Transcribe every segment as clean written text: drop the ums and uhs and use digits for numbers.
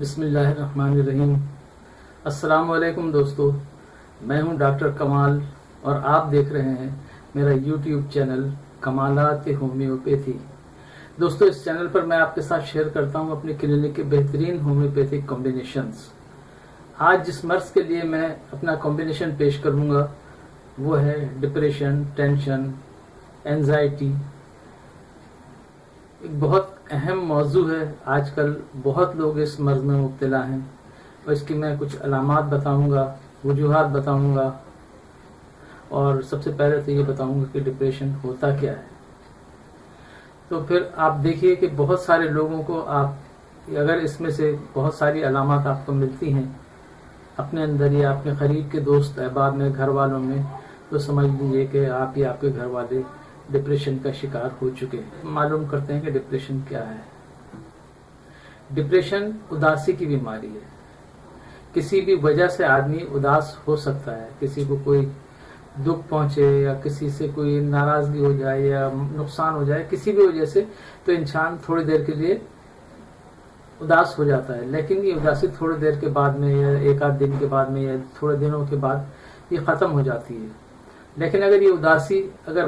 بسم اللہ الرحمن الرحیم۔ السلام علیکم دوستو، میں ہوں ڈاکٹر کمال اور آپ دیکھ رہے ہیں میرا یوٹیوب چینل کمالات ہومیوپیتھی۔ دوستو، اس چینل پر میں آپ کے ساتھ شیئر کرتا ہوں اپنی کلینک کے بہترین ہومیوپیتھک کمبینیشنز۔ آج جس مرض کے لیے میں اپنا کمبینیشن پیش کروں گا وہ ہے ڈپریشن، ٹینشن، اینزائٹی۔ ایک بہت اہم موضوع ہے، آج کل بہت لوگ اس مرض میں مبتلا ہیں اور اس کی میں کچھ علامات بتاؤں گا، وجوہات بتاؤں گا، اور سب سے پہلے تو یہ بتاؤں گا کہ ڈپریشن ہوتا کیا ہے۔ تو پھر آپ دیکھیے کہ بہت سارے لوگوں کو اگر اس میں سے بہت ساری علامات آپ کو ملتی ہیں اپنے اندر یا اپنے قریب کے دوست احباب میں، گھر والوں میں، تو سمجھ لیجیے کہ آپ یا آپ کے گھر والے ڈپریشن کا شکار ہو چکے ہیں۔ معلوم کرتے ہیں کہ ڈپریشن کیا ہے۔ ڈپریشن اداسی کی بیماری ہے۔ کسی بھی وجہ سے آدمی اداس ہو سکتا ہے، کسی کو کوئی دکھ پہنچے یا کسی سے کوئی ناراضگی ہو جائے یا نقصان ہو جائے، کسی بھی وجہ سے، تو انسان تھوڑی دیر کے لیے اداس ہو جاتا ہے، لیکن یہ اداسی تھوڑی دیر کے بعد میں یا ایک آدھ دن کے بعد میں یا تھوڑے دنوں کے بعد یہ ختم ہو جاتی ہے۔ لیکن اگر یہ اداسی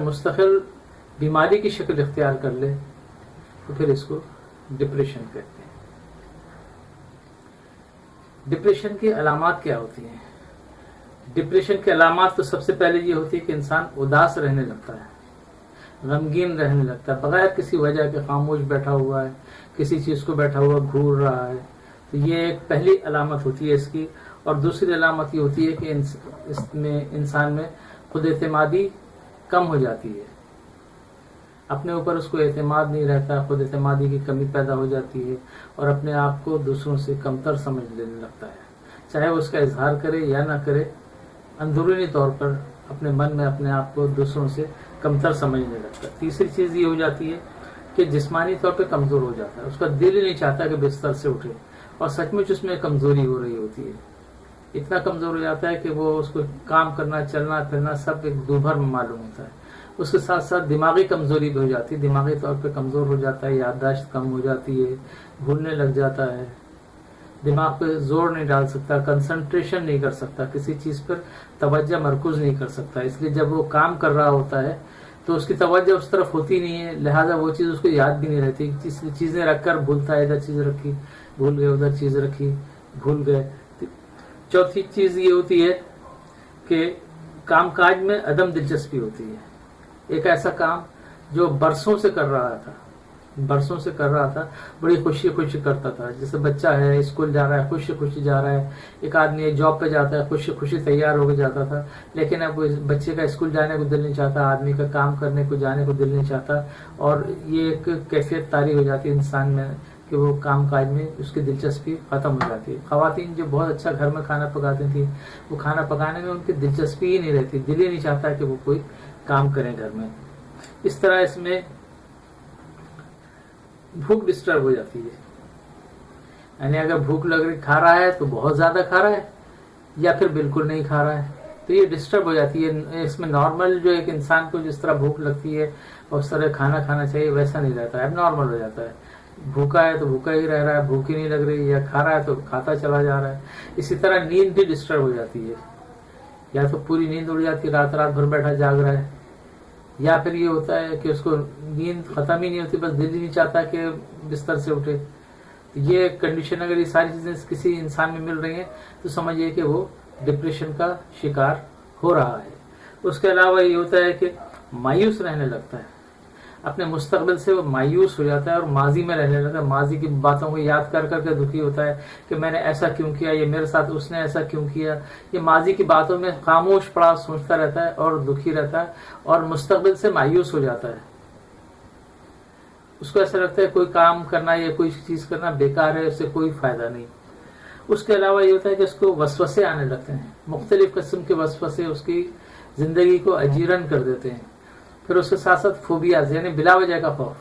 مستقل بیماری کی شکل اختیار کر لے تو پھر اس کو ڈپریشن کہتے ہیں۔ ڈپریشن کی علامات کیا ہوتی ہیں؟ ڈپریشن کی علامات تو سب سے پہلے یہ ہوتی ہے کہ انسان اداس رہنے لگتا ہے، غمگین رہنے لگتا ہے، بغیر کسی وجہ کے خاموش بیٹھا ہوا ہے، کسی چیز کو بیٹھا ہوا گھور رہا ہے۔ تو یہ ایک پہلی علامت ہوتی ہے اس کی۔ اور دوسری علامت یہ ہوتی ہے کہ اس میں انسان میں خود اعتمادی کم ہو جاتی ہے، اپنے اوپر اس کو اعتماد نہیں رہتا، خود اعتمادی کی کمی پیدا ہو جاتی ہے اور اپنے آپ کو دوسروں سے کمتر سمجھ لینے لگتا ہے، چاہے وہ اس کا اظہار کرے یا نہ کرے، اندرونی طور پر اپنے من میں اپنے آپ کو دوسروں سے کمتر سمجھنے لگتا ہے۔ تیسری چیز یہ ہو جاتی ہے کہ جسمانی طور پہ کمزور ہو جاتا ہے، اس کا دل ہی نہیں چاہتا کہ بستر سے اٹھے، اور سچ مچ اس میں کمزوری ہو رہی ہوتی ہے۔ اتنا کمزور ہو جاتا ہے کہ وہ اس کو کام کرنا، چلنا پھرنا سب ایک دوبھر میں معلوم ہوتا ہے۔ اس کے ساتھ ساتھ دماغی کمزوری بھی ہو جاتی ہے، دماغی طور پہ کمزور ہو جاتا ہے، یادداشت کم ہو جاتی ہے، بھولنے لگ جاتا ہے، دماغ پہ زور نہیں ڈال سکتا، کنسنٹریشن نہیں کر سکتا، کسی چیز پر توجہ مرکوز نہیں کر سکتا۔ اس لیے جب وہ کام کر رہا ہوتا ہے تو اس کی توجہ اس طرف ہوتی نہیں ہے، لہٰذا وہ چیز اس کو یاد بھی نہیں رہتی، چیزیں رکھ کر بھولتا ہے، ادھر چیز رکھی بھول گئے، ادھر چیز رکھی بھول گئے۔ چوتھی چیز یہ ہوتی ہے کہ کام کاج میں عدم دلچسپی ہوتی ہے۔ ایک ایسا کام جو برسوں سے کر رہا تھا، بڑی خوشی کرتا تھا، جیسے بچہ ہے اسکول جا رہا ہے، خوشی جا رہا ہے، ایک آدمی جاب پہ جاتا ہے، خوشی تیار ہو کے جاتا تھا، لیکن اب بچے کا اسکول جانے کو دل نہیں چاہتا، آدمی کا کام کرنے کو جانے کو دل نہیں چاہتا، اور یہ ایک کیفیت طاری ہو جاتی ہے انسان میں کہ وہ کام کاج میں اس کی دلچسپی ختم ہو جاتی ہے۔ خواتین جو بہت اچھا گھر میں کھانا پکاتی تھیں، وہ کھانا پکانے میں ان کی دلچسپی ہی نہیں رہتی، دل ہی نہیں چاہتا کہ وہ کوئی کام کریں گھر میں۔ اس طرح اس میں بھوک ڈسٹرب ہو جاتی ہے، یعنی اگر بھوک لگ رہی کھا رہا ہے تو بہت زیادہ کھا رہا ہے یا پھر بالکل نہیں کھا رہا ہے، تو یہ ڈسٹرب ہو جاتی ہے۔ اس میں نارمل جو ایک انسان کو جس طرح بھوک لگتی ہے اور اس طرح کھانا کھانا چاہیے ویسا نہیں رہتا ہے، اب نارمل ہو جاتا ہے۔ بھوکا ہے تو بھوکا ہی رہ رہا ہے، بھوک ہی نہیں لگ رہی، یا کھا رہا ہے تو کھاتا چلا جا رہا ہے۔ اسی طرح نیند بھی ڈسٹرب ہو جاتی ہے، یا تو پوری نیند اڑ جاتی ہے، رات بھر بیٹھا جاگ رہا ہے، یا پھر یہ ہوتا ہے کہ اس کو نیند ختم ہی نہیں ہوتی، بس دل ہی نہیں چاہتا کہ بستر سے اٹھے۔ یہ کنڈیشن اگر یہ ساری چیزیں کسی انسان میں مل رہی ہیں تو سمجھیے کہ وہ ڈپریشن کا شکار ہو رہا ہے۔ اس کے علاوہ یہ ہوتا ہے کہ مایوس رہنے لگتا ہے، اپنے مستقبل سے وہ مایوس ہو جاتا ہے اور ماضی میں رہنے لگتا ہے، ماضی کی باتوں کو یاد کر کر کے دکھی ہوتا ہے کہ میں نے ایسا کیوں کیا، یہ میرے ساتھ اس نے ایسا کیوں کیا۔ یہ ماضی کی باتوں میں خاموش پڑا سوچتا رہتا ہے اور دکھی رہتا ہے اور مستقبل سے مایوس ہو جاتا ہے۔ اس کو ایسا لگتا ہے کوئی کام کرنا یا کوئی چیز کرنا بیکار ہے، اس سے کوئی فائدہ نہیں۔ اس کے علاوہ یہ ہوتا ہے کہ اس کو وسوسے آنے لگتے ہیں، مختلف قسم کے وسوسے اس کی زندگی کو اجیرن کر دیتے ہیں۔ پھر اس کے ساتھ ساتھ فوبیاز، یعنی بلا وجہ کا خوف،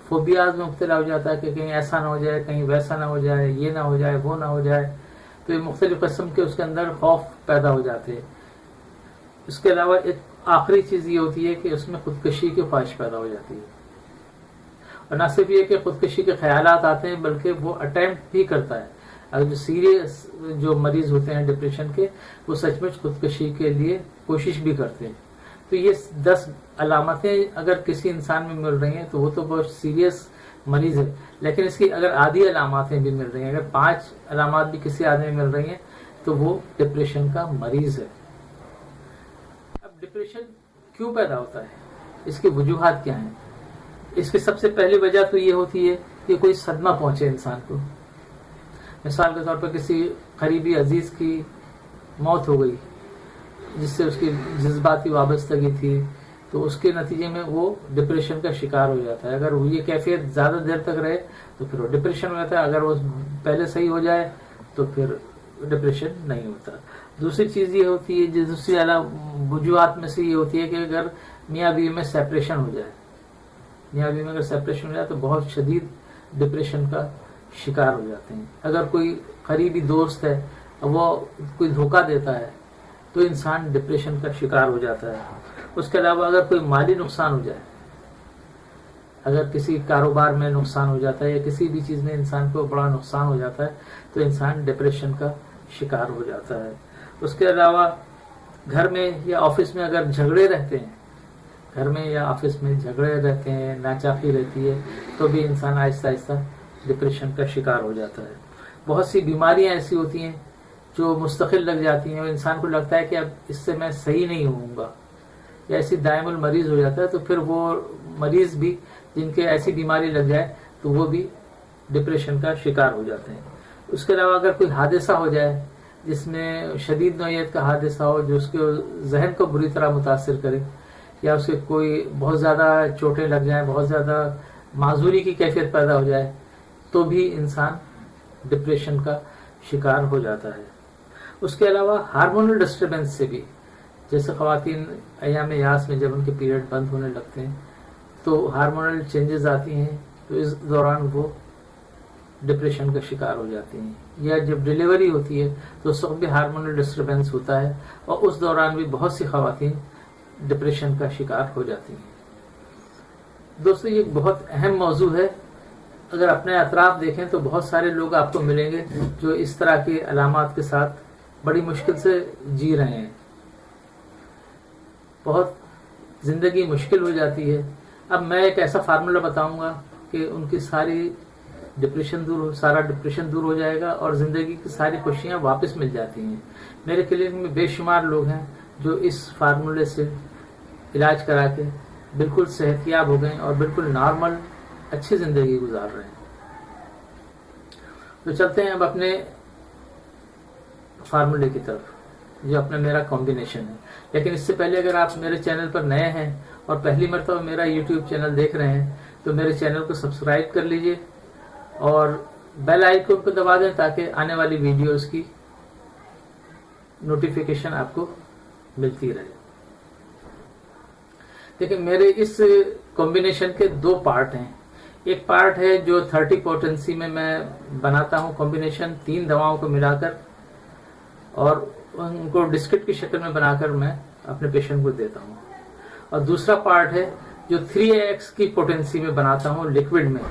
فوبیاز میں مبتلا ہو جاتا ہے کہ کہیں ایسا نہ ہو جائے، کہیں ویسا نہ ہو جائے، یہ نہ ہو جائے، وہ نہ ہو جائے، تو یہ مختلف قسم کے اس کے اندر خوف پیدا ہو جاتے ہیں۔ اس کے علاوہ ایک آخری چیز یہ ہوتی ہے کہ اس میں خودکشی کی خواہش پیدا ہو جاتی ہے، اور نہ صرف یہ کہ خودکشی کے خیالات آتے ہیں بلکہ وہ اٹیمپٹ بھی کرتا ہے، اگر جو سیریس جو مریض ہوتے ہیں ڈپریشن کے وہ سچ مچ خودکشی کے لیے کوشش بھی کرتے ہیں. تو یہ 10 علامتیں اگر کسی انسان میں مل رہی ہیں تو وہ تو بہت سیریس مریض ہے. لیکن اس کی اگر آدھی علاماتیں بھی مل رہی ہیں, اگر 5 علامات بھی کسی آدمی میں مل رہی ہیں تو وہ ڈپریشن کا مریض ہے. اب ڈپریشن کیوں پیدا ہوتا ہے, اس کی وجوہات کیا ہیں؟ اس کی سب سے پہلی وجہ تو یہ ہوتی ہے کہ کوئی صدمہ پہنچے انسان کو. مثال کے طور پر کسی قریبی عزیز کی موت ہو گئی جس سے اس کی جذباتی وابستگی تھی, تو اس کے نتیجے میں وہ ڈپریشن کا شکار ہو جاتا ہے. اگر وہ یہ کیفیت زیادہ دیر تک رہے تو پھر وہ ڈپریشن ہو جاتا ہے, اگر وہ پہلے صحیح ہو جائے تو پھر ڈپریشن نہیں ہوتا. دوسری چیز یہ ہوتی ہے, دوسری وجوہات میں سے یہ ہوتی ہے کہ اگر میاں بیوی میں سیپریشن ہو جائے, میاں بیوی میں اگر سیپریشن ہو جائے تو بہت شدید ڈپریشن کا شکار ہو جاتے ہیں. اگر کوئی قریبی دوست ہے وہ کوئی دھوکہ دیتا ہے تو انسان ڈپریشن کا شکار ہو جاتا ہے. اس کے علاوہ اگر کوئی مالی نقصان ہو جائے, اگر کسی کاروبار میں نقصان ہو جاتا ہے یا کسی بھی چیز میں انسان کو بڑا نقصان ہو جاتا ہے تو انسان ڈپریشن کا شکار ہو جاتا ہے. اس کے علاوہ گھر میں یا آفس میں اگر جھگڑے رہتے ہیں, گھر میں یا آفس میں جھگڑے رہتے ہیں, ناچاقی رہتی ہے, تو بھی انسان آہستہ آہستہ ڈپریشن کا شکار ہو جاتا ہے. بہت سی بیماریاں ایسی ہوتی ہیں جو مستقل لگ جاتی ہیں اور انسان کو لگتا ہے کہ اب اس سے میں صحیح نہیں ہوں گا, یا ایسی دائم المریض ہو جاتا ہے, تو پھر وہ مریض بھی جن کے ایسی بیماری لگ جائے تو وہ بھی ڈپریشن کا شکار ہو جاتے ہیں. اس کے علاوہ اگر کوئی حادثہ ہو جائے جس میں شدید نوعیت کا حادثہ ہو جو اس کے ذہن کو بری طرح متاثر کرے, یا اس کے کوئی بہت زیادہ چوٹیں لگ جائیں, بہت زیادہ معذوری کی کیفیت پیدا ہو جائے, تو بھی انسان ڈپریشن کا شکار ہو جاتا ہے. اس کے علاوہ ہارمونل ڈسٹربنس سے بھی, جیسے خواتین ایام یاس میں جب ان کے پیریڈ بند ہونے لگتے ہیں تو ہارمونل چینجز آتی ہیں, تو اس دوران وہ ڈپریشن کا شکار ہو جاتی ہیں. یا جب ڈیلیوری ہوتی ہے تو اس وقت بھی ہارمونل ڈسٹربنس ہوتا ہے, اور اس دوران بھی بہت سی خواتین ڈپریشن کا شکار ہو جاتی ہیں. دوستو یہ بہت اہم موضوع ہے. اگر اپنے اطراف دیکھیں تو بہت سارے لوگ آپ کو ملیں گے جو اس طرح کے علامات کے ساتھ بڑی مشکل سے جی رہے ہیں, بہت زندگی مشکل ہو جاتی ہے. اب میں ایک ایسا فارمولا بتاؤں گا کہ ان کی سارا ڈپریشن دور ہو جائے گا اور زندگی کی ساری خوشیاں واپس مل جاتی ہیں. میرے کلینک میں بے شمار لوگ ہیں جو اس فارمولے سے علاج کرا کے بالکل صحت یاب ہو گئے اور بالکل نارمل اچھی زندگی گزار رہے ہیں. تو چلتے ہیں اب اپنے فارمولے کی طرف جو اپنا میرا کمبینیشن ہے. لیکن اس سے پہلے اگر آپ میرے چینل پر نئے ہیں اور پہلی مرتبہ میرا یوٹیوب چینل دیکھ رہے ہیں تو میرے چینل کو سبسکرائب کر لیجئے اور بیل آئیکن کو دبا دیں تاکہ آنے والی ویڈیوز کی نوٹیفیکیشن آپ کو ملتی رہے. دیکھیں میرے اس کمبینیشن کے 2 پارٹ ہیں. ایک پارٹ ہے جو 30 پوٹنسی میں بناتا ہوں کمبینیشن 3 دواؤں کو ملا کر اور ان کو ڈسکٹ کی شکل میں بنا کر میں اپنے پیشنٹ کو دیتا ہوں. اور دوسرا پارٹ ہے جو 3x کی پوٹنسی میں بناتا ہوں لکوڈ میں.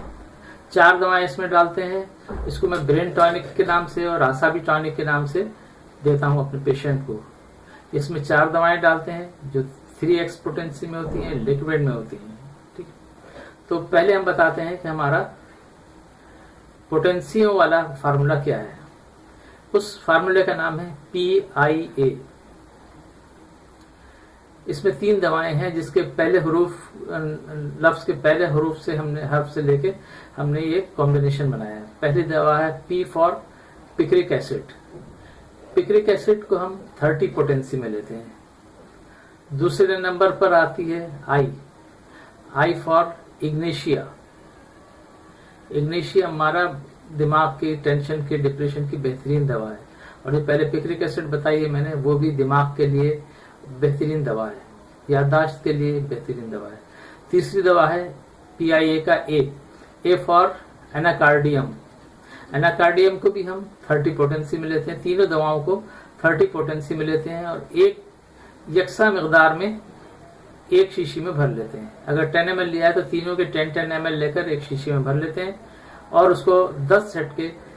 4 دوائیں اس میں ڈالتے ہیں, اس کو میں برین ٹانک کے نام سے اور آسابی ٹانک کے نام سے دیتا ہوں اپنے پیشنٹ کو. اس میں 4 دوائیں ڈالتے ہیں جو 3x پوٹنسی میں ہوتی ہیں, لکوڈ میں ہوتی ہیں. ٹھیک, تو پہلے ہم بتاتے ہیں کہ ہمارا پوٹنسیوں والا فارمولا کیا ہے. اس فارمولے کا نام ہے PIA. اس میں 3 دوائیں ہیں جس کے پہلے حروف, لفظ کے پہلے حروف سے حرف سے لے کے ہم نے یہ کمبینیشن بنایا ہے. پہلی دوا ہے P فار پکرک ایسڈ. پکرک ایسڈ کو ہم 30 پوٹنسی میں لیتے ہیں. دوسرے نمبر پر آتی ہے I فار اگنیشیا. اگنیشیا ہمارا دماغ کی ٹینشن کی ڈپریشن کی بہترین دوا ہے, اور جو پہلے پکرک ایسڈ بتائی ہے میں نے وہ بھی دماغ کے لیے بہترین دوا ہے, یادداشت کے لیے بہترین دوا ہے. تیسری دوا ہے PIA کا A فار ایناکارڈیم. ایناکارڈیم کو بھی ہم 30 پوٹنسی میں لیتے ہیں. تینوں دواؤں کو 30 پوٹنسی میں لیتے ہیں اور ایک یکساں مقدار میں ایک شیشی میں بھر لیتے ہیں. اگر 10 ml لیا ہے تو تینوں کے 10 ml لے کر ایک شیشی میں بھر لیتے ہیں اور اس کو 10 سیٹ کے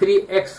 3x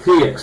3x,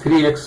3x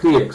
3x,